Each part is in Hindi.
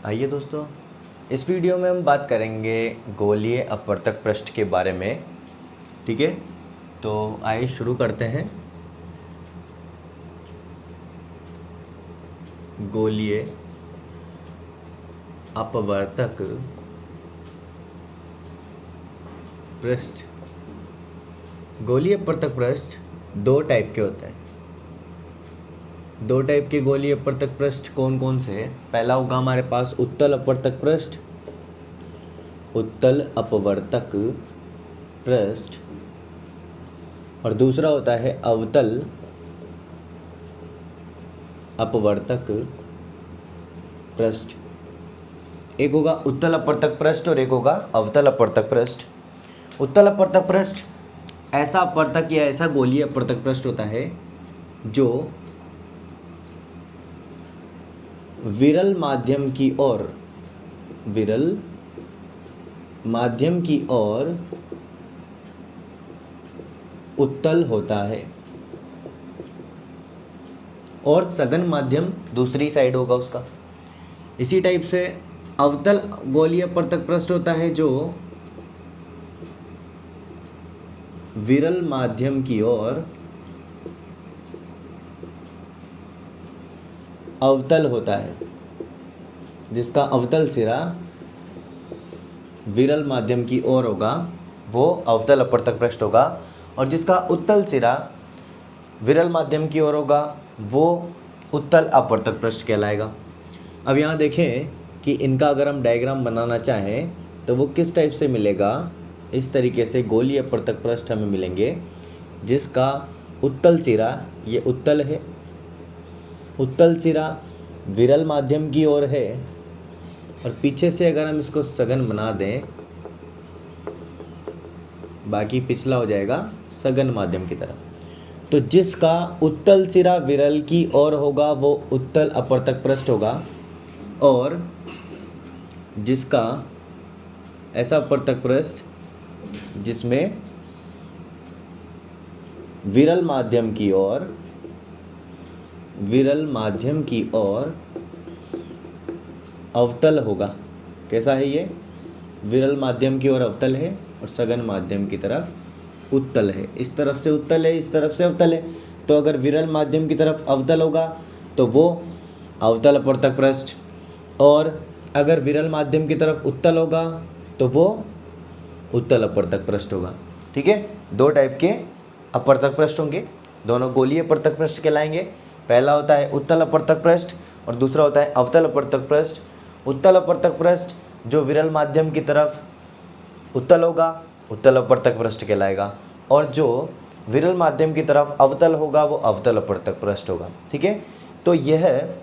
आइए दोस्तों, इस वीडियो में हम बात करेंगे गोलीय अपवर्तक पृष्ठ के बारे में। ठीक है, तो आइए शुरू करते हैं। गोलीय अपवर्तक पृष्ठ। गोलीय अपवर्तक पृष्ठ दो टाइप के होते हैं। दो टाइप के गोलीय अपवर्तक पृष्ठ कौन कौन से हैं? पहला होगा हमारे पास उत्तल अपवर्तक पृष्ठ, उत्तल अपवर्तक पृष्ठ, और दूसरा होता है अवतल अपवर्तक पृष्ठ। एक होगा उत्तल अपवर्तक पृष्ठ और एक होगा अवतल अपवर्तक पृष्ठ। उत्तल अपवर्तक पृष्ठ ऐसा अपवर्तक या ऐसा गोलीय अपवर्तक पृष्ठ होता है जो विरल माध्यम की ओर उत्तल होता है और सघन माध्यम दूसरी साइड होगा उसका। इसी टाइप से अवतल गोलीय अपवर्तक पृष्ठ होता है जो विरल माध्यम की ओर अवतल होता है, जिसका अवतल सिरा विरल माध्यम की ओर होगा वो अवतल अपवर्तक पृष्ठ होगा, और जिसका उत्तल सिरा विरल माध्यम की ओर होगा वो उत्तल अपवर्तक पृष्ठ कहलाएगा। अब यहाँ देखें कि इनका अगर हम डायग्राम बनाना चाहें तो वो किस टाइप से मिलेगा। इस तरीके से गोलीय अपवर्तक पृष्ठ हमें मिलेंगे जिसका उत्तल सिरा, ये उत्तल है, उत्तल सिरा विरल माध्यम की ओर है, और पीछे से अगर हम इसको सघन बना दें, बाकी पिछला हो जाएगा सघन माध्यम की तरफ। तो जिसका उत्तल सिरा विरल की ओर होगा वो उत्तल अपवर्तक पृष्ठ होगा, और जिसका ऐसा अपवर्तक पृष्ठ जिसमें विरल माध्यम की ओर अवतल होगा। कैसा है ये? विरल माध्यम की ओर अवतल है और सघन माध्यम की तरफ उत्तल है। इस तरफ से उत्तल है, इस तरफ से अवतल है। तो अगर विरल माध्यम की तरफ अवतल होगा तो वो अवतल अपवर्तक पृष्ठ, और अगर विरल माध्यम की तरफ उत्तल होगा तो वो उत्तल अपवर्तक पृष्ठ होगा। ठीक है, दो टाइप के अपवर्तक पृष्ठ होंगे, दोनों गोलीय अपवर्तक पृष्ठ कहलाएंगे। पहला होता है उत्तल अपवर्तक पृष्ठ और दूसरा होता है अवतल अपवर्तक पृष्ठ। उत्तल अपवर्तक पृष्ठ जो विरल माध्यम की तरफ उत्तल होगा उत्तल अपवर्तक पृष्ठ कहलाएगा, और जो विरल माध्यम की तरफ अवतल होगा वो अवतल अपवर्तक पृष्ठ होगा। ठीक है, तो यह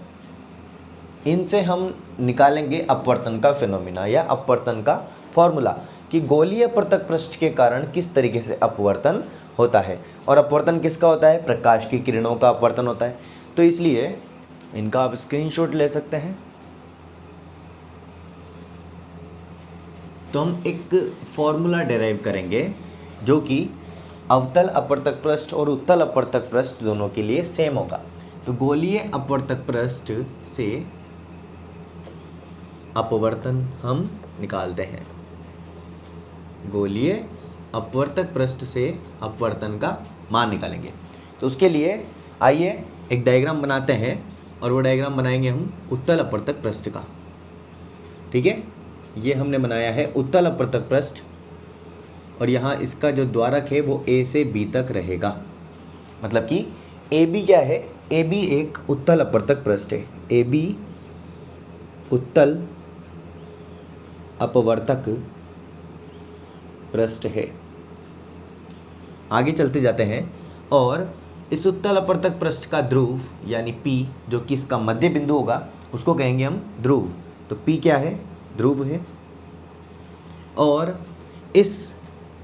इनसे हम निकालेंगे अपवर्तन का फिनोमिना या अपवर्तन का फॉर्मूला कि गोलीय अपवर्तक पृष्ठ के कारण किस तरीके से अपवर्तन होता है। और अपवर्तन किसका होता है? प्रकाश की किरणों का अपवर्तन होता है। तो इसलिए इनका आप स्क्रीनशॉट ले सकते हैं। तो हम एक फॉर्मूला डिराइव करेंगे जो कि अवतल अपवर्तक पृष्ठ और उत्तल अपवर्तक पृष्ठ दोनों के लिए सेम होगा। तो गोलीय अपवर्तक पृष्ठ से अपवर्तन हम निकालते हैं। गोलीय अपवर्तक पृष्ठ से अपवर्तन का मान निकालेंगे। तो उसके लिए आइए एक डायग्राम बनाते हैं, और वो डायग्राम बनाएंगे हम उत्तल अपवर्तक पृष्ठ का। ठीक है, ये हमने बनाया है उत्तल अपवर्तक पृष्ठ, और यहाँ इसका जो द्वारक है वो A से B तक रहेगा। मतलब कि AB क्या है? AB एक उत्तल अपवर्तक पृष्ठ है। AB उत्तल अपवर्तक पृष्ठ है। आगे चलते जाते हैं, और इस उत्तल अपवर्तक पृष्ठ का ध्रुव यानी P जो कि इसका मध्य बिंदु होगा उसको कहेंगे हम ध्रुव। तो P क्या है? ध्रुव है। और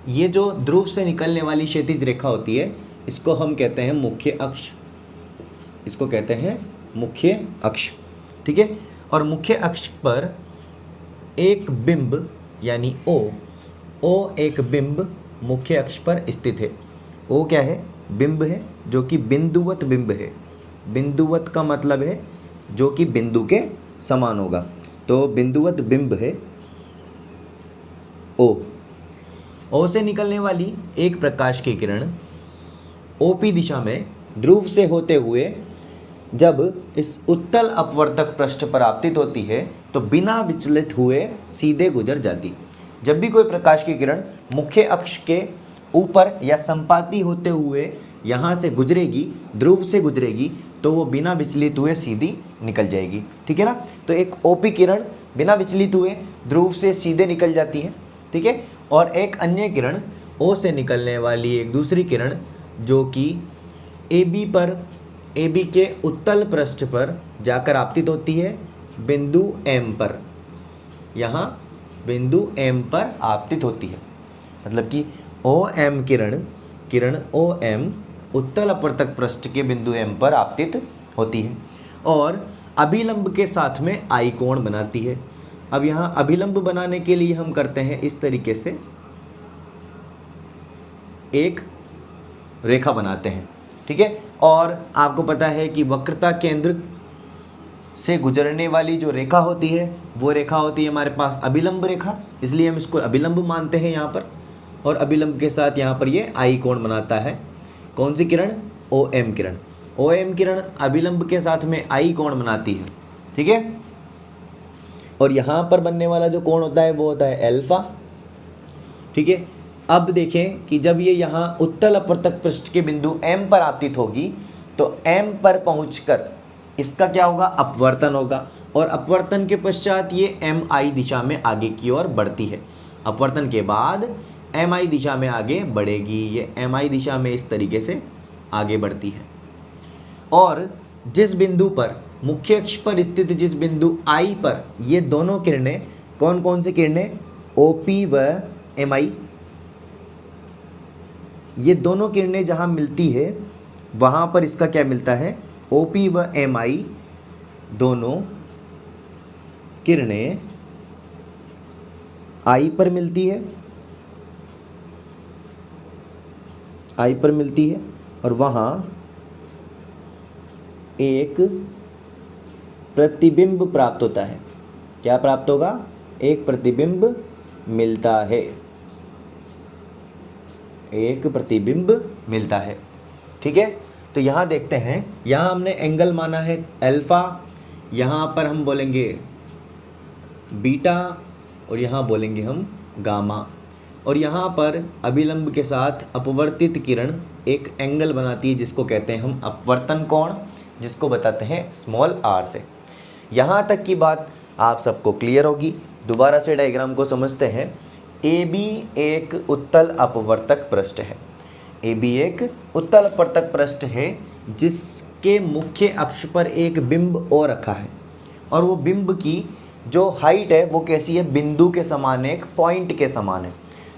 ये जो ध्रुव से निकलने वाली क्षैतिज रेखा होती है इसको हम कहते हैं मुख्य अक्ष। इसको कहते हैं मुख्य अक्ष। ठीक है, और मुख्य अक्ष पर एक बिंब यानी O एक बिंब मुख्य अक्ष पर स्थित है। O क्या है? बिंब है, जो कि बिंदुवत बिंब है। बिंदुवत का मतलब है जो कि बिंदु के समान होगा। तो बिंदुवत बिंब है ओ से निकलने वाली एक प्रकाश की किरण ओपी दिशा में ध्रुव से होते हुए जब इस उत्तल अपवर्तक पृष्ठ पर आपतित होती है तो बिना विचलित हुए सीधे गुजर जाती। जब भी कोई प्रकाश की किरण मुख्य अक्ष के ऊपर या संपाती होते हुए यहाँ से गुजरेगी, ध्रुव से गुजरेगी, तो वो बिना विचलित हुए सीधी निकल जाएगी। ठीक है ना। तो एक ओपी किरण बिना विचलित हुए ध्रुव से सीधे निकल जाती है। ठीक है। और एक अन्य किरण ओ से निकलने वाली एक दूसरी किरण जो कि ए बी के उत्तल पृष्ठ पर जाकर आपतित होती है बिंदु एम पर। यहाँ बिंदु एम पर आपतित होती है, मतलब कि ओ एम किरण ओ एम उत्तल अपवर्तक पृष्ठ के बिंदु एम पर आपतित होती है और अभिलंब के साथ में आई कोण बनाती है। अब यहाँ अभिलंब बनाने के लिए हम करते हैं इस तरीके से एक रेखा बनाते हैं। ठीक है। और आपको पता है कि वक्रता केंद्र से गुजरने वाली जो रेखा होती है वो रेखा होती है हमारे पास अभिलंब रेखा, इसलिए हम इसको अभिलंब मानते हैं यहाँ पर। और अभिलंब के साथ यहाँ पर ये आई कोण बनाता है। कौन सी किरण? ओ एम किरण। ओ एम किरण अभिलंब के साथ में आई कोण बनाती है। ठीक है। और यहाँ पर बनने वाला जो कोण होता है वो होता है एल्फा। ठीक है। अब देखें कि जब ये यहाँ उत्तल अपवर्तक पृष्ठ के बिंदु एम पर आपतित होगी तो एम पर पहुंचकर इसका क्या होगा? अपवर्तन होगा। और अपवर्तन के पश्चात ये एम आई दिशा में आगे की ओर बढ़ती है। अपवर्तन के बाद एम आई दिशा में आगे बढ़ेगी। ये एम आई दिशा में इस तरीके से आगे बढ़ती है। और जिस बिंदु पर मुख्य अक्ष पर स्थित जिस बिंदु आई पर ये दोनों किरणें, कौन कौन सी किरणें? ओपी व एम आई, ये दोनों किरणें जहाँ मिलती है वहाँ पर इसका क्या मिलता है? ओपी व एम आई दोनों किरणें आई पर मिलती है, आई पर मिलती है और वहाँ एक प्रतिबिंब प्राप्त होता है। क्या प्राप्त होगा? एक प्रतिबिंब मिलता है, एक प्रतिबिंब मिलता है। ठीक है। तो यहाँ देखते हैं, यहाँ हमने एंगल माना है अल्फा, यहाँ पर हम बोलेंगे बीटा और यहाँ बोलेंगे हम गामा। और यहाँ पर अभिलंब के साथ अपवर्तित किरण एक एंगल बनाती है जिसको कहते हैं हम अपवर्तन कोण, जिसको बताते हैं स्मॉल आर से। यहाँ तक की बात आप सबको क्लियर होगी। दोबारा से डायग्राम को समझते हैं। ए बी एक उत्तल अपवर्तक पृष्ठ है। ए बी एक उत्तल अपवर्तक पृष्ठ है जिसके मुख्य अक्ष पर एक बिंब ओ रखा है और वो बिंब की जो हाइट है वो कैसी है? बिंदु के समान है, एक पॉइंट के समान है।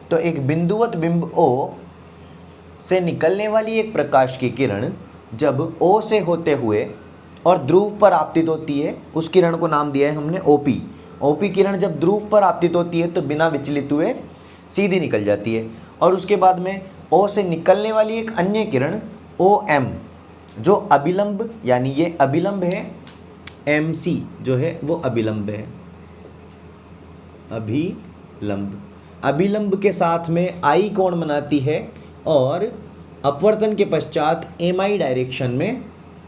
तो एक बिंदुवत बिंब ओ से निकलने वाली एक प्रकाश की किरण जब ओ से होते हुए और ध्रुव पर आपतित होती है, उस किरण को नाम दिया है हमने ओपी। ओपी किरण जब ध्रुव पर आपतित होती है तो बिना विचलित हुए सीधी निकल जाती है। और उसके बाद में ओ से निकलने वाली एक अन्य किरण ओ एम जो अभिलंब, यानी ये अभिलंब है, एम सी जो है वो अभिलंब है, अभिलंब के साथ में आई कोण बनाती है और अपवर्तन के पश्चात एम आई डायरेक्शन में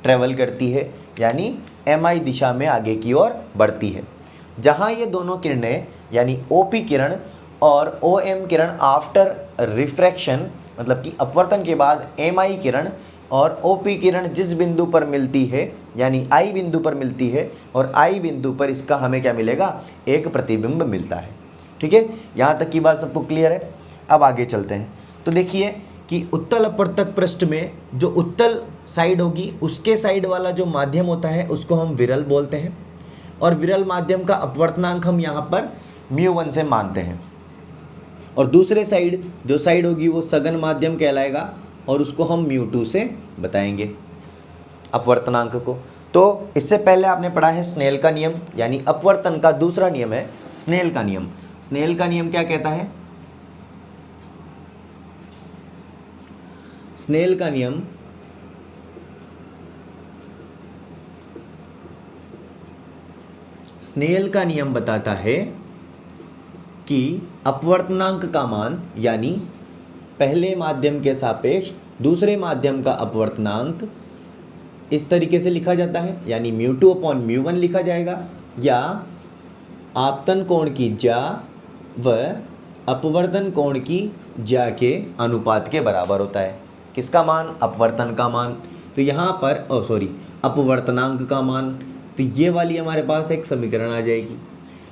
ट्रेवल करती है, यानी एम आई दिशा में आगे की ओर बढ़ती है। जहाँ ये दोनों किरणें यानी ओपी किरण और ओ एम किरण आफ्टर रिफ्रैक्शन, मतलब कि अपवर्तन के बाद एम आई किरण और ओपी किरण जिस बिंदु पर मिलती है यानी आई बिंदु पर मिलती है और आई बिंदु पर इसका हमें क्या मिलेगा? एक प्रतिबिंब मिलता है। ठीक है। यहाँ तक की बात सबको क्लियर है। अब आगे चलते हैं। तो देखिए कि उत्तल अपवर्तक पृष्ठ में जो उत्तल साइड होगी उसके साइड वाला जो माध्यम होता है उसको हम विरल बोलते हैं और विरल माध्यम का अपवर्तनांक हम यहाँ पर μ1 से मानते हैं। और दूसरे साइड जो साइड होगी वो सघन माध्यम कहलाएगा और उसको हम μ2 से बताएंगे अपवर्तनांक को। तो इससे पहले आपने पढ़ा है स्नेल का नियम, यानी अपवर्तन का दूसरा नियम है स्नेल का नियम। स्नेल का नियम क्या कहता है? स्नेल का नियम स्नेल का नियम बताता है कि अपवर्तनांक का मान यानी पहले माध्यम के सापेक्ष दूसरे माध्यम का अपवर्तनांक इस तरीके से लिखा जाता है, यानी μ2 अपॉन μ1 लिखा जाएगा, या आपतन कोण की ज्या व अपवर्तन कोण की ज्या के अनुपात के बराबर होता है। किसका मान? अपवर्तन का मान। तो यहाँ पर अपवर्तनांक का मान। तो ये वाली हमारे पास एक समीकरण आ जाएगी।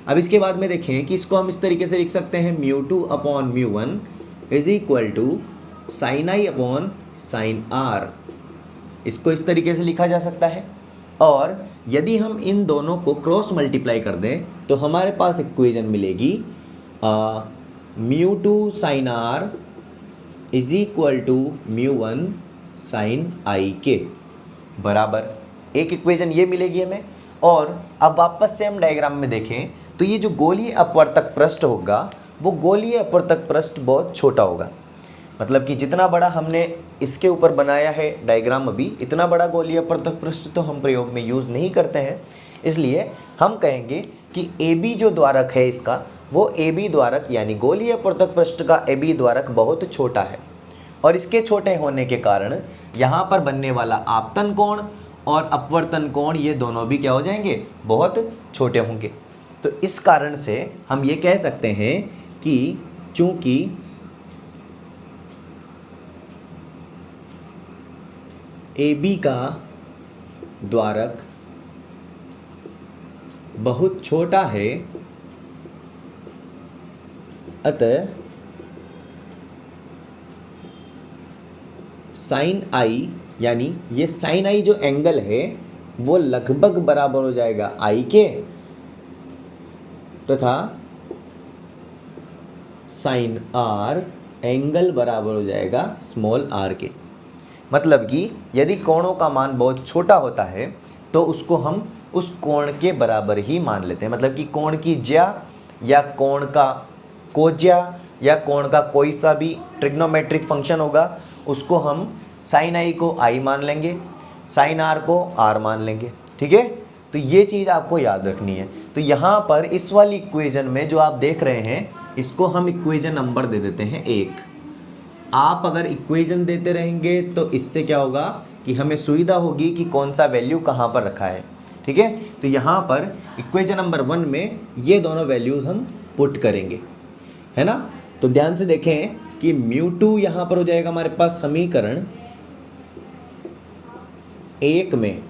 अब इसके बाद में देखें कि इसको हम इस तरीके से लिख सकते हैं μ2 upon μ1 is equal to sine I upon sine R. इसको इस तरीके से लिखा जा सकता है। और यदि हम इन दोनों को क्रॉस मल्टीप्लाई कर दें तो हमारे पास इक्वेशन मिलेगी μ2 sine R is equal to μ1 sine I के बराबर। एक इक्वेशन ये मिलेगी हमें। और अब वापस से हम डायग्राम में देखें तो ये जो गोलीय अपवर्तक पृष्ठ होगा वो गोलीय अपवर्तक पृष्ठ बहुत छोटा होगा। मतलब कि जितना बड़ा हमने इसके ऊपर बनाया है डायग्राम अभी, इतना बड़ा गोलीय अपवर्तक पृष्ठ तो हम प्रयोग में यूज़ नहीं करते हैं। इसलिए हम कहेंगे कि AB जो द्वारक है इसका, वो AB द्वारक यानी गोलीय अपवर्तक पृष्ठ का AB द्वारक बहुत छोटा है। और इसके छोटे होने के कारण यहाँ पर बनने वाला आपतन कोण और अपवर्तन कोण ये दोनों भी क्या हो जाएंगे? बहुत छोटे होंगे। तो इस कारण से हम ये कह सकते हैं कि चूंकि AB का द्वारक बहुत छोटा है, अतः साइन आई यानी ये साइन आई जो एंगल है वो लगभग बराबर हो जाएगा आई के, तथा साइन आर एंगल बराबर हो जाएगा स्मॉल आर के। मतलब कि यदि कोणों का मान बहुत छोटा होता है तो उसको हम उस कोण के बराबर ही मान लेते हैं। मतलब कि कोण की ज्या या कोण का कोज्या या कोण का कोई सा भी ट्रिग्नोमेट्रिक फंक्शन होगा उसको हम साइन आई को आई मान लेंगे, साइन आर को आर मान लेंगे। ठीक है, तो ये चीज़ आपको याद रखनी है। तो यहाँ पर इस वाली इक्वेशन में जो आप देख रहे हैं इसको हम इक्वेशन नंबर दे देते हैं 1। आप अगर इक्वेशन देते रहेंगे तो इससे क्या होगा कि हमें सुविधा होगी कि कौन सा वैल्यू कहाँ पर रखा है। ठीक है, तो यहाँ पर इक्वेशन नंबर 1 में ये दोनों वैल्यूज़ हम पुट करेंगे, है ना। तो ध्यान से देखें कि μ2 यहाँ पर हो जाएगा हमारे पास समीकरण 1 में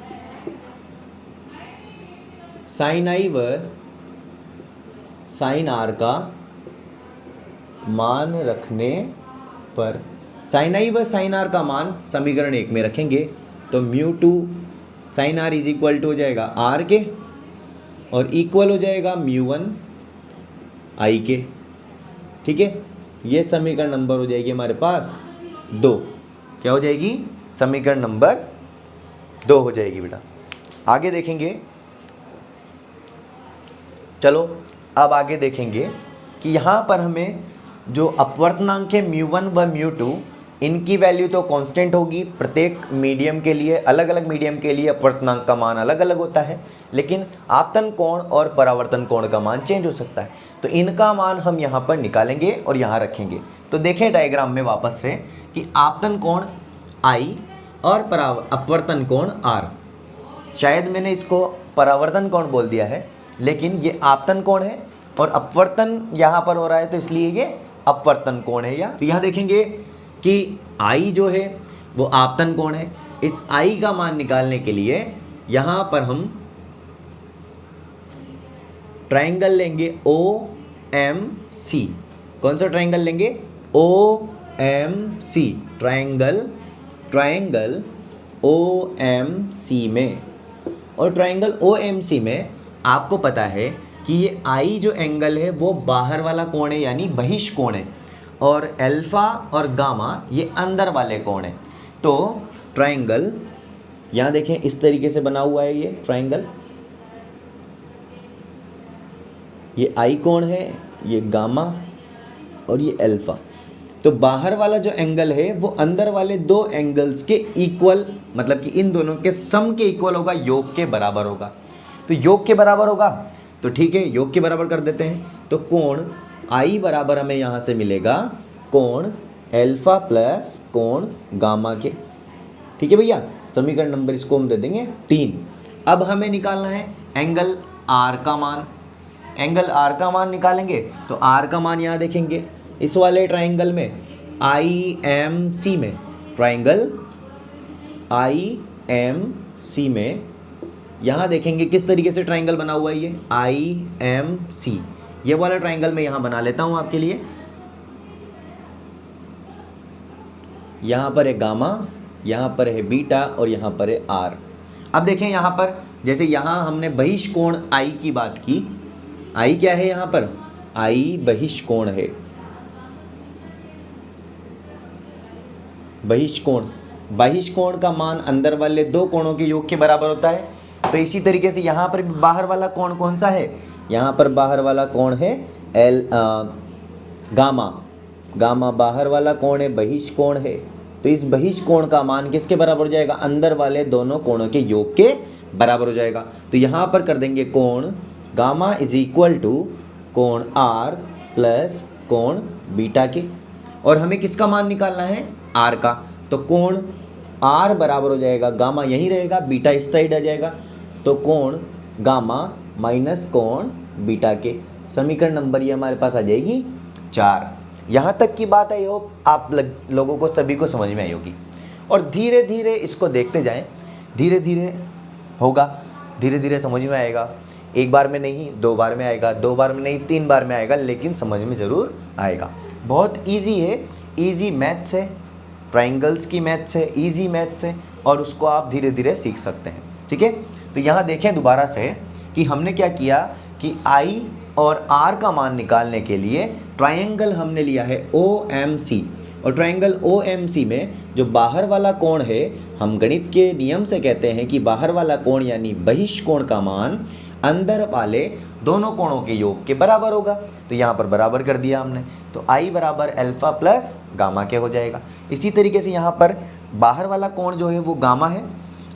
साइन आई व साइन आर का मान रखने पर, साइन आई व साइन आर का मान समीकरण 1 में रखेंगे तो μ2 sine R is equal to हो जाएगा आर के और इक्वल हो जाएगा μ1 आई के। ठीक है, ये समीकरण नंबर हो जाएगी हमारे पास 2। क्या हो जाएगी? समीकरण नंबर 2 हो जाएगी बेटा। आगे देखेंगे, चलो अब आगे देखेंगे कि यहाँ पर हमें जो अपवर्तनांक है μ1 व μ2 इनकी वैल्यू तो कांस्टेंट होगी। प्रत्येक मीडियम के लिए, अलग अलग मीडियम के लिए अपवर्तनांक का मान अलग अलग होता है, लेकिन आपतन कोण और परावर्तन कोण का मान चेंज हो सकता है। तो इनका मान हम यहाँ पर निकालेंगे और यहाँ रखेंगे। तो देखें डायग्राम में वापस से कि आपतन कोण I और अपवर्तन कोण R। शायद मैंने इसको परावर्तन कोण बोल दिया है, लेकिन ये आपतन कोण है और अपवर्तन यहाँ पर हो रहा है तो इसलिए ये अपवर्तन कोण है। या तो यहाँ देखेंगे कि I जो है वो आपतन कोण है। इस I का मान निकालने के लिए यहाँ पर हम ट्रायंगल लेंगे OMC। कौन सा ट्रायंगल लेंगे? OMC ट्रायंगल OMC में। और ट्रायंगल OMC में आपको पता है कि ये I जो एंगल है वो बाहर वाला कोण है यानी बहिष कोण है, और अल्फा और गामा ये अंदर वाले कोण है। तो ट्रायंगल यहाँ देखें इस तरीके से बना हुआ है ये ट्रायंगल। ये I कोण है, ये गामा और ये अल्फा। तो बाहर वाला जो एंगल है वो अंदर वाले दो एंगल्स के इक्वल, मतलब कि इन दोनों के सम के इक्वल होगा, योग के बराबर होगा। तो योग के बराबर होगा तो ठीक है, योग के बराबर कर देते हैं। तो कोण आई बराबर हमें यहाँ से मिलेगा कोण अल्फा प्लस कोण गामा के। ठीक है भैया, समीकरण नंबर इसको हम दे देंगे 3। अब हमें निकालना है एंगल आर का मान। एंगल आर का मान निकालेंगे तो आर का मान यहाँ देखेंगे इस वाले ट्राइंगल में IMC में, ट्राइंगल IMC में यहाँ देखेंगे किस तरीके से ट्राइंगल बना हुआ है ये IMC। ये वाला ट्राइंगल मैं यहाँ बना लेता हूँ आपके लिए। यहाँ पर है गामा, यहाँ पर है बीटा और यहाँ पर है आर। अब देखें यहाँ पर, जैसे यहाँ हमने बहिष्कोण आई की बात की, आई क्या है यहाँ पर, आई बहिष्कोण है। बहिष्कोण, बहिष्कोण का मान अंदर वाले दो कोणों के योग के बराबर होता है। तो इसी तरीके से यहाँ पर बाहर वाला कोण कौन सा है, यहाँ पर बाहर वाला कोण है गामा। गामा बाहर वाला कोण है, बहिष्कोण है। तो इस बहिष्कोण का मान किसके बराबर हो जाएगा, अंदर वाले दोनों कोणों के योग के बराबर हो जाएगा। तो यहाँ पर कर देंगे कोण गामा इज इक्वल टू कोण आर प्लस कोण बीटा के। और हमें किसका मान निकालना है, आर का। तो कोण आर बराबर हो जाएगा, गामा यहीं रहेगा, बीटा इस साइड आ जाएगा। तो कोण गामा माइनस कोण बीटा के। समीकरण नंबर ये हमारे पास आ जाएगी 4। यहाँ तक की बात आई हो आप लोगों को सभी को समझ में आई होगी। और धीरे धीरे इसको देखते जाएं, धीरे धीरे होगा, धीरे धीरे समझ में आएगा। एक बार में नहीं, 2 बार में आएगा, 2 बार में नहीं, 3 बार में आएगा, लेकिन समझ में ज़रूर आएगा। बहुत इजी है, इजी मैथ्स है, ट्राइंगल्स की मैथ्स है, इजी मैथ्स है, और उसको आप धीरे धीरे सीख सकते हैं। ठीक है, तो यहाँ देखें दोबारा से कि हमने क्या किया कि आई और आर का मान निकालने के लिए ट्रायंगल हमने लिया है OMC। और ट्रायंगल OMC में जो बाहर वाला कोण है, हम गणित के नियम से कहते हैं कि बाहर वाला कोण यानी बहिष्कोण का मान अंदर वाले दोनों कोणों के योग के बराबर होगा। तो यहाँ पर बराबर कर दिया हमने, तो आई बराबर अल्फा प्लस गामा के हो जाएगा। इसी तरीके से यहाँ पर बाहर वाला कोण जो है वो गामा है,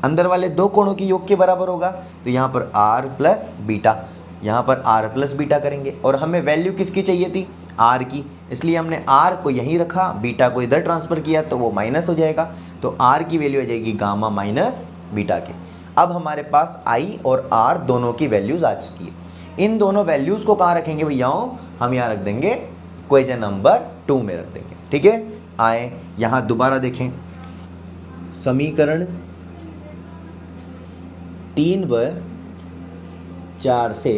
अंदर वाले दो कोणों के योग के बराबर होगा। तो यहाँ पर आर प्लस बीटा, यहाँ पर आर प्लस बीटा करेंगे। और हमें वैल्यू किसकी चाहिए थी, आर की, इसलिए हमने आर को यहीं रखा, बीटा को इधर ट्रांसफ़र किया तो वो माइनस हो जाएगा। तो आर की वैल्यू आ जाएगी गामा माइनस बीटा के। अब हमारे पास आई और आर दोनों की वैल्यूज़ आ चुकी है। इन दोनों वैल्यूज़ को कहाँ रखेंगे भैयाओं, हम यहाँ रख देंगे क्वेश्चन नंबर 2 में रख देंगे। ठीक है, आए यहाँ दोबारा देखें, समीकरण 3 व 4 से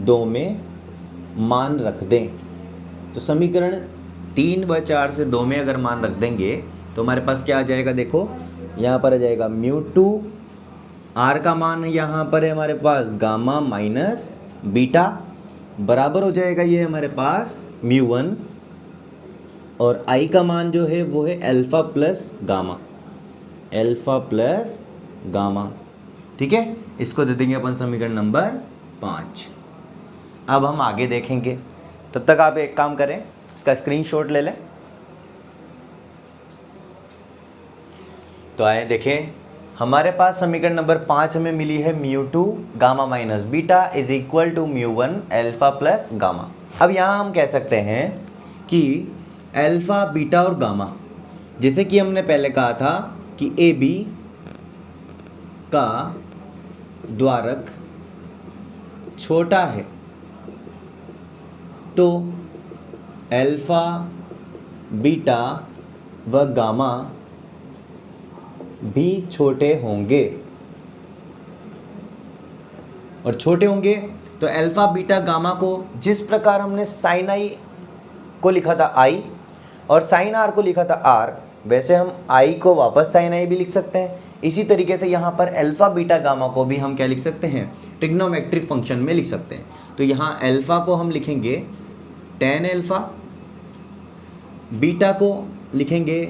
2 में मान रख दें। तो समीकरण 3 व 4 से 2 में अगर मान रख देंगे तो हमारे पास क्या आ जाएगा, देखो यहाँ पर आ जाएगा μ2, आर का मान यहाँ पर है हमारे पास गामा माइनस बीटा, बराबर हो जाएगा ये हमारे पास μ1, और आई का मान जो है वो है alpha plus gamma, alpha plus gamma. ठीक है, इसको दे देंगे अपन समीकरण नंबर 5। अब हम आगे देखेंगे, तब तक आप एक काम करें, इसका स्क्रीनशॉट ले लें। तो आए देखें, हमारे पास समीकरण नंबर 5 में मिली है μ2 gamma minus beta is equal to μ1 alpha plus gamma. अब यहाँ हम कह सकते हैं कि अल्फ़ा बीटा और गामा, जैसे कि हमने पहले कहा था कि AB का द्वारक छोटा है तो अल्फ़ा बीटा व गामा भी छोटे होंगे, और छोटे होंगे तो अल्फ़ा बीटा गामा को जिस प्रकार हमने साइन आई को लिखा था आई और साइन आर को लिखा था आर, वैसे हम आई को वापस साइन आई भी लिख सकते हैं। इसी तरीके से यहाँ पर अल्फ़ा बीटा गामा को भी हम क्या लिख सकते हैं, ट्रिग्नोमेट्रिक फंक्शन में लिख सकते हैं। तो यहाँ अल्फ़ा को हम लिखेंगे tan अल्फ़ा, बीटा को लिखेंगे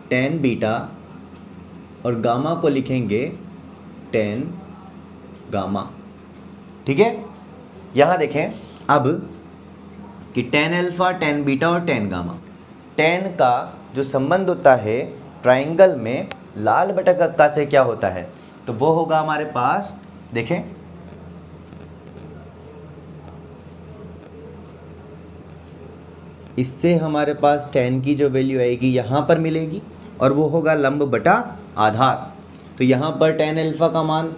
tan बीटा, और गामा को लिखेंगे tan गामा। ठीक है, यहाँ देखें अब कि tan अल्फ़ा, tan बीटा और tan गामा, tan का जो संबंध होता है ट्राइंगल में लाल बटा कक्का से क्या होता है, तो वो होगा हमारे पास, देखें इससे हमारे पास tan की जो वैल्यू आएगी यहाँ पर मिलेगी और वो होगा लंब बटा आधार। तो यहाँ पर tan अल्फ़ा का मान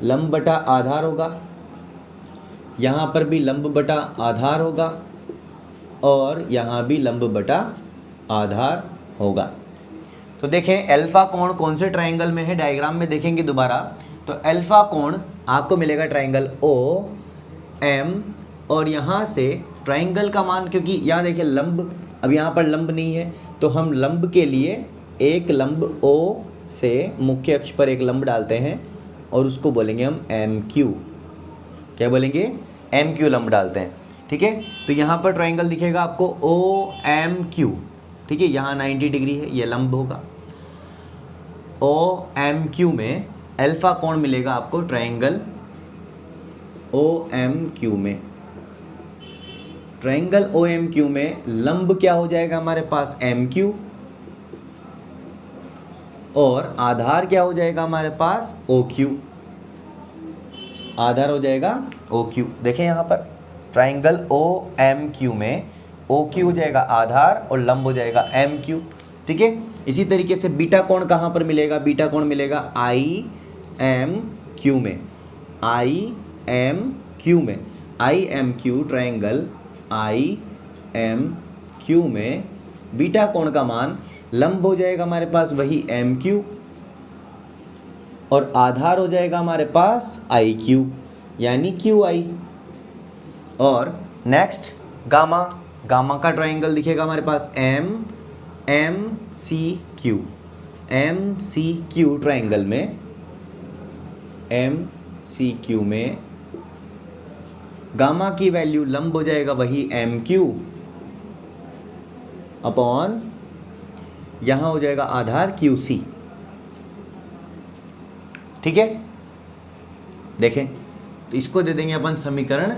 लंब बटा आधार होगा, यहाँ पर भी लंब बटा आधार होगा और यहाँ भी लंब बटा आधार होगा। तो देखें अल्फ़ा कोण कौन से ट्रायंगल में है, डायग्राम में देखेंगे दोबारा। तो अल्फ़ा कोण आपको मिलेगा ट्रायंगल ओ एम, और यहाँ से ट्रायंगल का मान, क्योंकि यहाँ देखिए लंब, अब यहाँ पर लंब नहीं है तो हम लंब के लिए एक लंब ओ से मुख्य अक्ष पर एक लंब डालते हैं और उसको बोलेंगे हम एम क्यू। क्या बोलेंगे? एम क्यू लंब डालते हैं। ठीक है, तो यहाँ पर ट्रायंगल दिखेगा आपको ओ एम क्यू। ठीक है, यहाँ 90 डिग्री है, ये लंब होगा। ओ एम क्यू में अल्फ़ा कोण मिलेगा आपको ट्रायंगल ओ एम क्यू में। ट्रायंगल ओ एम क्यू में लंब क्या हो जाएगा हमारे पास? एम क्यू, और आधार क्या हो जाएगा हमारे पास? O Q. आधार हो जाएगा ओ क्यू। देखें यहाँ पर ट्रायंगल ओ एम क्यू में ओ क्यू हो जाएगा आधार और लंब हो जाएगा एम क्यू। ठीक है, इसी तरीके से बीटा कोण कहाँ पर मिलेगा? बीटा कोण मिलेगा आई एम क्यू में। आई एम क्यू में, I am Q, triangle I am Q में बीटा कोण का मान लंब हो जाएगा हमारे पास वही एम क्यू और आधार हो जाएगा हमारे पास आई क्यू, यानी क्यू आई। और नेक्स्ट गामा, गामा का ट्रायंगल दिखेगा हमारे पास M M C Q. M C Q triangle में, एम सी क्यू में गामा की वैल्यू लंब हो जाएगा वही एम क्यू अपॉन यहाँ हो जाएगा आधार क्यू सी। ठीक है, देखें तो इसको दे देंगे अपन समीकरण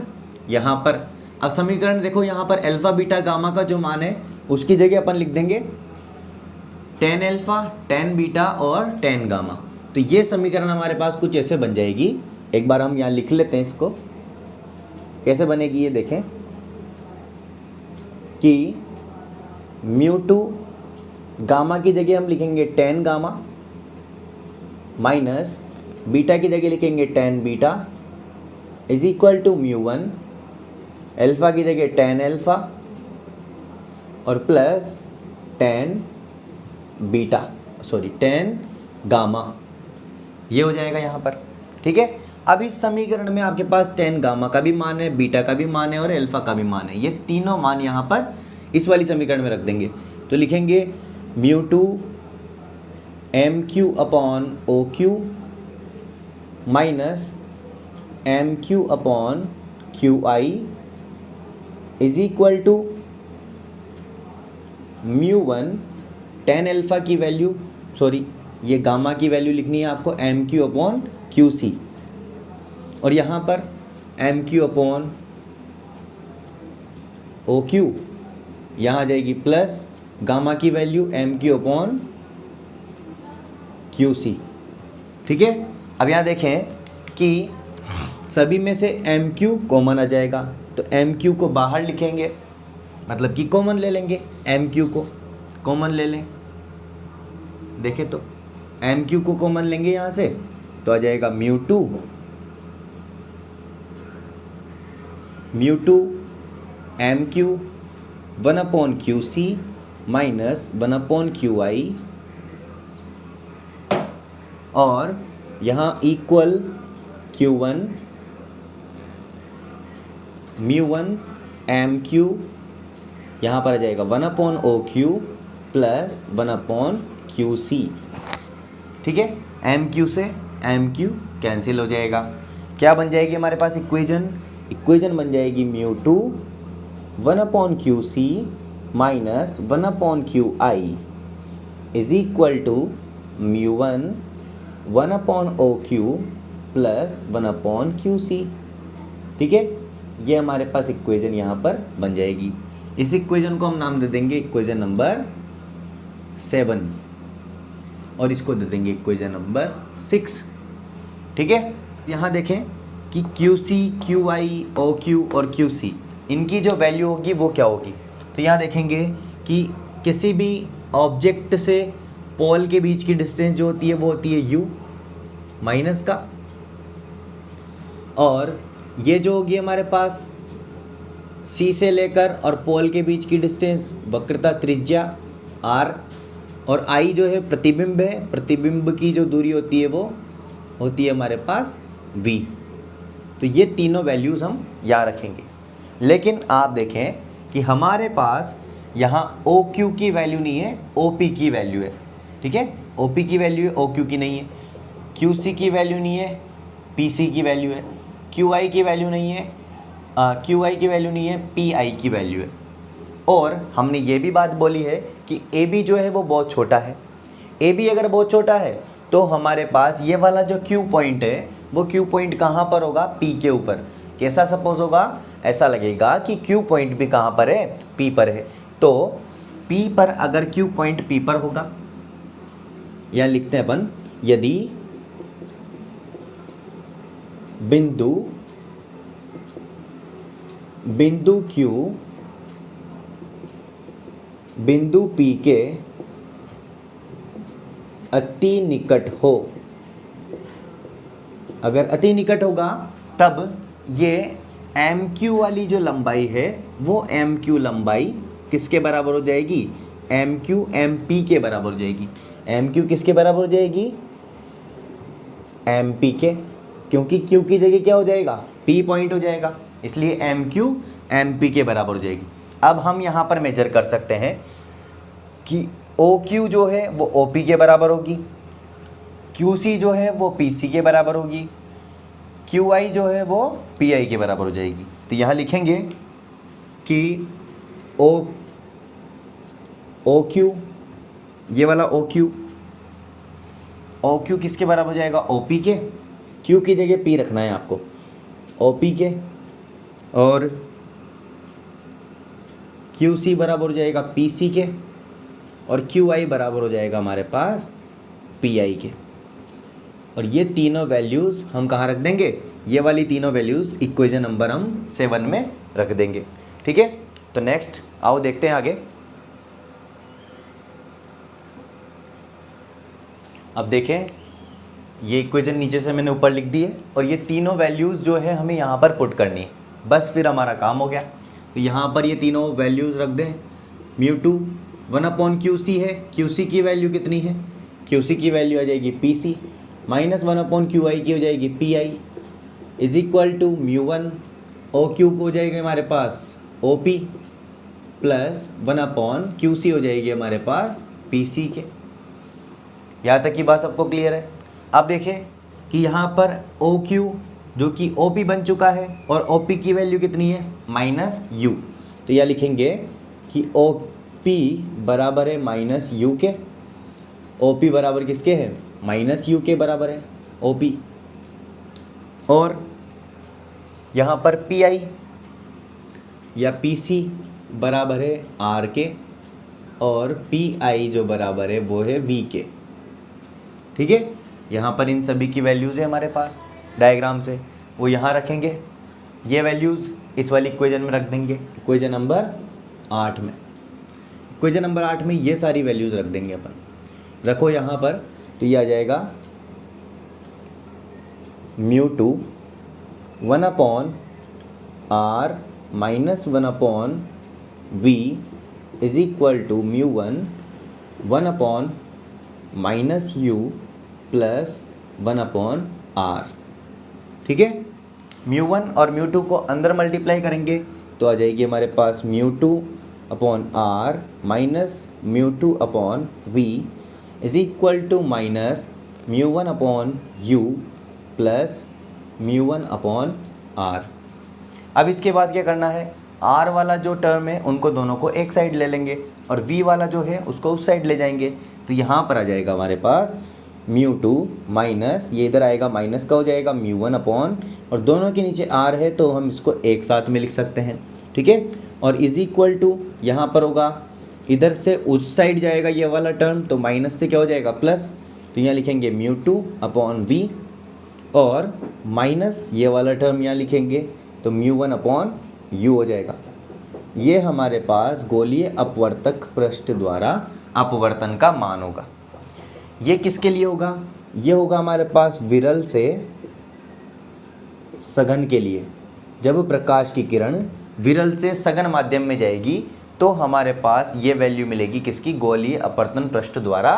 यहाँ पर। अब समीकरण देखो यहाँ पर अल्फा बीटा गामा का जो मान है उसकी जगह अपन लिख देंगे tan अल्फा, tan बीटा और tan गामा। तो ये समीकरण हमारे पास कुछ ऐसे बन जाएगी। एक बार हम यहाँ लिख लेते हैं इसको, कैसे बनेगी ये देखें कि म्यू टू गामा की जगह हम लिखेंगे tan गामा माइनस बीटा की जगह लिखेंगे tan beta is equal to mu one, alpha की जगह tan अल्फा और plus tan beta, sorry tan gamma, ये हो जाएगा यहाँ पर। ठीक है, अब इस समीकरण में आपके पास tan गामा का भी मान है, बीटा का भी मान है और अल्फा का भी मान है। ये तीनों मान यहाँ पर इस वाली समीकरण में रख देंगे। तो लिखेंगे mu two M Q upon O Q minus M Q upon Q I is equal to mu one, tan alpha की वैल्यू, सॉरी ये गामा की वैल्यू लिखनी है आपको M Q upon Q C, और यहाँ पर M Q upon O Q, यहाँ आ जाएगी प्लस गामा की value M Q upon Q C. ठीक है, अब यहाँ देखें कि सभी में से एम क्यू कॉमन आ जाएगा, तो एम क्यू को बाहर लिखेंगे, मतलब कि कॉमन ले लेंगे, एम क्यू को कॉमन ले लें। देखें तो एम क्यू को कॉमन लेंगे यहाँ से तो आ जाएगा mu two M Q one upon Q C minus one upon Q I, और यहाँ equal Q one mu one M Q, यहाँ पर आ जाएगा one upon O Q plus one upon Q C. ठीक है, एम क्यू से एम क्यू कैंसिल हो जाएगा। क्या बन जाएगी हमारे पास इक्वेशन? इक्वेशन बन जाएगी mu two one upon Q C minus one upon Q I is equal to mu one upon O Q plus one upon Q C. ठीक है, ये हमारे पास इक्वेशन यहाँ पर बन जाएगी। इस इक्वेशन को हम नाम दे देंगे इक्वेशन नंबर 7 और इसको दे देंगे इक्वेशन नंबर 6। ठीक है। यहाँ देखें कि Q C, Q I, O Q और क्यू सी, इनकी जो वैल्यू होगी वो क्या होगी। तो यहाँ देखेंगे कि किसी भी ऑब्जेक्ट से पोल के बीच की डिस्टेंस जो होती है वो होती है यू माइनस का, और ये जो होगी हमारे पास सी से लेकर और पोल के बीच की डिस्टेंस वक्रता त्रिज्या आर, और आई जो है प्रतिबिंब है, प्रतिबिंब की जो दूरी होती है वो होती है हमारे पास v। तो ये तीनों वैल्यूज़ हम यहाँ रखेंगे। लेकिन आप देखें कि हमारे पास यहाँ ओ क्यू की वैल्यू नहीं है, ओ पी की वैल्यू है। ठीक है, ओ पी की वैल्यू है, ओ क्यू की नहीं है। क्यू सी की वैल्यू नहीं है, पी सी की वैल्यू है। क्यू आई की वैल्यू नहीं है, क्यू आई की वैल्यू नहीं है, पी आई की वैल्यू है। और हमने ये भी बात बोली है कि ए बी जो है वो बहुत छोटा है। ए बी अगर बहुत छोटा है तो हमारे पास ये वाला जो क्यू पॉइंट है वो क्यू पॉइंट कहाँ पर होगा, पी के ऊपर। कैसा सपोज होगा, ऐसा लगेगा कि क्यू पॉइंट भी कहाँ पर है, पी पर है। तो पी पर अगर क्यू पॉइंट पी पर होगा, या लिखते हैं अपन, यदि बिंदु Q बिंदु P के अति निकट हो, अगर अति निकट होगा तब ये MQ वाली जो लंबाई है वो MQ लंबाई किसके बराबर हो जाएगी, MQ MP के बराबर हो जाएगी। MQ किसके बराबर हो जाएगी, MP के, क्योंकि Q की जगह क्या हो जाएगा, P पॉइंट हो जाएगा, इसलिए MQ MP के बराबर हो जाएगी। अब हम यहाँ पर मेजर कर सकते हैं कि OQ जो है वो OP के बराबर होगी, QC जो है वो PC के बराबर होगी, QI जो है वो PI के बराबर हो जाएगी। तो यहाँ लिखेंगे कि OQ, ये वाला OQ किसके बराबर हो जाएगा, OP के, Q की जगह P रखना है आपको, OP के, और QC बराबर हो जाएगा PC के, और QI बराबर हो जाएगा हमारे पास PI के। और ये तीनों वैल्यूज़ हम कहाँ रख देंगे, ये वाली तीनों वैल्यूज़ इक्वेशन नंबर हम 7 में रख देंगे। ठीक है, तो नेक्स्ट आओ देखते हैं आगे। अब देखें, ये इक्वेशन नीचे से मैंने ऊपर लिख दी है और ये तीनों वैल्यूज़ जो है हमें यहाँ पर पुट करनी है, बस फिर हमारा काम हो गया। तो यहाँ पर ये तीनों वैल्यूज़ रख दें। μ2 1/QC है, QC की वैल्यू कितनी है, QC की वैल्यू आ जाएगी PC माइनस 1/QI की हो जाएगी PI is equal to μ1 OQ को हो जाएगा हमारे पास OP प्लस 1/QC हो जाएगी हमारे पास PC के। यहाँ तक की बात सबको क्लियर है। अब देखें कि यहाँ पर OQ जो कि OP बन चुका है और OP की वैल्यू कितनी है, -U। तो यह लिखेंगे कि OP बराबर है -U के, OP बराबर किसके है, -U के बराबर है OP, और यहाँ पर PI या PC बराबर है R के, और PI जो बराबर है वो है V के। ठीक है, यहाँ पर इन सभी की वैल्यूज़ है हमारे पास डायग्राम से, वो यहाँ रखेंगे। ये वैल्यूज़ इस वाली इक्वेशन में रख देंगे, इक्वेशन नंबर 8 में। इक्वेशन नंबर 8 में ये सारी वैल्यूज़ रख देंगे अपन। रखो यहाँ पर, तो ये आ जाएगा μ2 1/R minus 1/V is equal to μ1 1/-U plus 1/R। ठीक है, μ1 और μ2 को अंदर मल्टीप्लाई करेंगे तो आ जाएगी हमारे पास μ2/R minus μ2/V is equal to minus μ1/U plus μ1/R। अब इसके बाद क्या करना है, R वाला जो टर्म है उनको दोनों को एक साइड ले लेंगे और V वाला जो है उसको उस साइड ले जाएंगे। तो यहाँ पर आ जाएगा हमारे पास μ2 माइनस, ये इधर आएगा माइनस का हो जाएगा μ1/, और दोनों के नीचे R है तो हम इसको एक साथ में लिख सकते हैं। ठीक है, और इज इक्वल टू यहाँ पर होगा, इधर से उस साइड जाएगा ये वाला टर्म, तो माइनस से क्या हो जाएगा प्लस, तो यहाँ लिखेंगे μ2/V और माइनस ये वाला टर्म यहाँ लिखेंगे तो μ1/u हो जाएगा। ये हमारे पास गोलीय अपवर्तक पृष्ठ द्वारा अपवर्तन का मान होगा। ये किसके लिए होगा? ये होगा हमारे पास विरल से सघन के लिए। जब प्रकाश की किरण विरल से सघन माध्यम में जाएगी तो हमारे पास ये वैल्यू मिलेगी किसकी? गोलीय अपवर्तन पृष्ठ द्वारा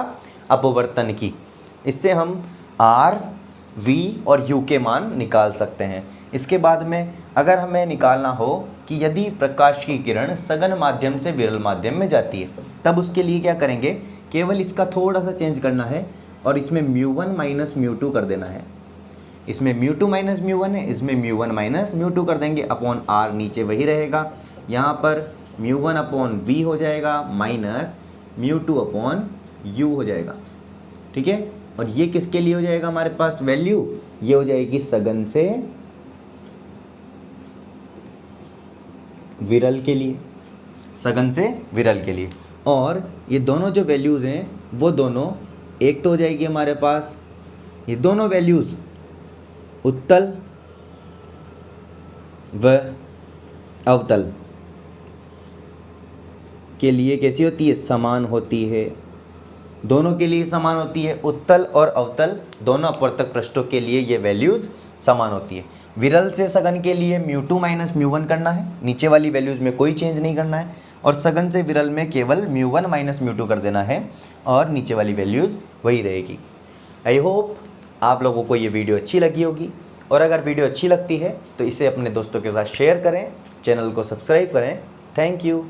अपवर्तन की। इससे हम r, v और u के मान निकाल सकते हैं। इसके बाद में अगर हमें निकालना हो कि यदि प्रकाश की किरण सघन माध्यम से विरल माध्यम में जाती है, तब उसके लिए क्या करेंगे? केवल इसका थोड़ा सा चेंज करना है और इसमें μ1 माइनस μ2 कर देना है। इसमें μ2 माइनस μ1 है, इसमें μ1 माइनस μ2 कर देंगे। अपॉन r नीचे वही रहेगा, यहाँ पर μ1/v हो जाएगा माइनस μ2/u हो जाएगा। ठीक है, और ये किसके लिए हो जाएगा हमारे पास वैल्यू? ये हो जाएगी सघन से विरल के लिए, सघन से विरल के लिए। और ये दोनों जो वैल्यूज़ हैं वो दोनों एक तो हो जाएगी हमारे पास, ये दोनों वैल्यूज़ उत्तल व अवतल के लिए कैसी होती है? समान होती है। दोनों के लिए समान होती है। उत्तल और अवतल दोनों अपवर्तक पृष्ठों के लिए ये वैल्यूज़ समान होती है। विरल से सघन के लिए μ2 माइनस μ1 करना है, नीचे वाली वैल्यूज़ में कोई चेंज नहीं करना है। और सघन से विरल में केवल μ1 माइनस μ2 कर देना है और नीचे वाली वैल्यूज़ वही रहेगी। आई होप आप लोगों को ये वीडियो अच्छी लगी होगी, और अगर वीडियो अच्छी लगती है तो इसे अपने दोस्तों के साथ शेयर करें, चैनल को सब्सक्राइब करें। Thank you.